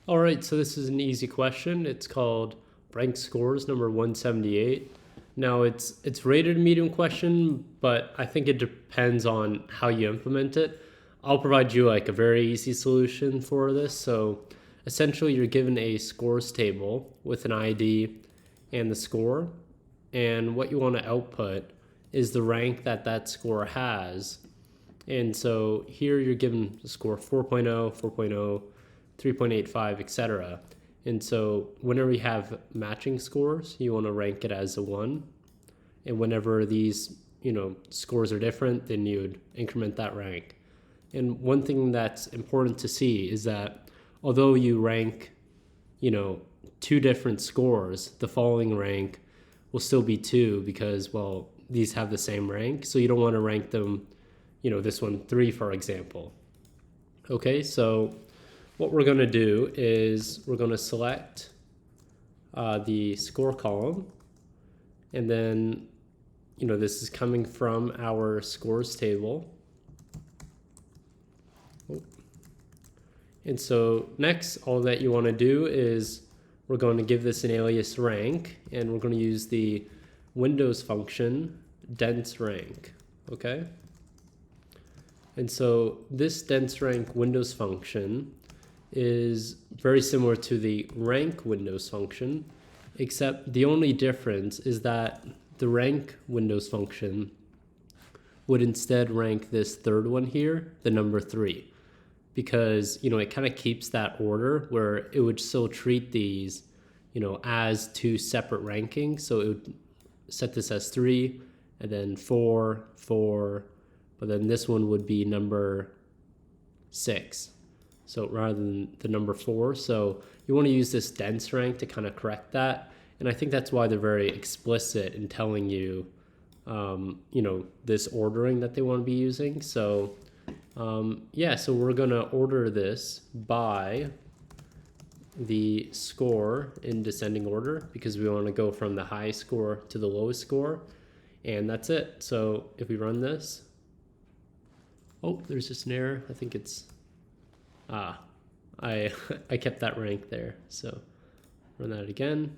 All right, so this is an easy question. It's called rank scores number 178. Now it's rated a medium question, but I think it depends on how you implement it. I'll provide you like a very easy solution for this. So essentially you're given a scores table with an ID and the score, and what you want to output is the rank that that score has. And so here you're given the score 4.0, 4.0, 3.85, etc. And so whenever you have matching scores, you want to rank it as a 1. And whenever these, scores are different, then you would increment that rank. And one thing that's important to see is that although you rank, two different scores, the following rank will still be 2 because, well, these have the same rank. So you don't want to rank them, this one 3, for example. Okay, so what we're going to do is we're going to select the score column, and then this is coming from our scores table. And so next, all that you want to do is we're going to give this an alias rank, and we're going to use the Windows function dense rank. Okay, and so this dense rank Windows function is very similar to the rank Windows function, except the only difference is that the rank Windows function would instead rank this third one here, the number 3, because, it kind of keeps that order where it would still treat these, as 2 separate rankings. So it would set this as 3 and then 4, 4, but then this one would be number 6. So rather than the number 4, so you want to use this dense rank to kind of correct that. And I think that's why they're very explicit in telling you, this ordering that they want to be using. So, so we're going to order this by the score in descending order because we want to go from the highest score to the lowest score. And that's it. So if we run this, oh, there's just an error. I think it's... I kept that rank there. So run that again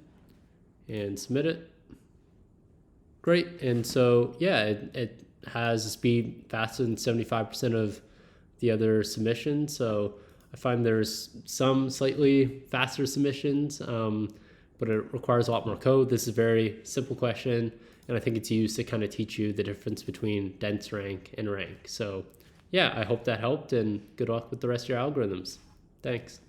and submit it. Great. And so, yeah, it has a speed faster than 75% of the other submissions. So I find there's some slightly faster submissions, but it requires a lot more code. This is a very simple question, and I think it's used to kind of teach you the difference between dense rank and rank. So yeah, I hope that helped, and good luck with the rest of your algorithms. Thanks.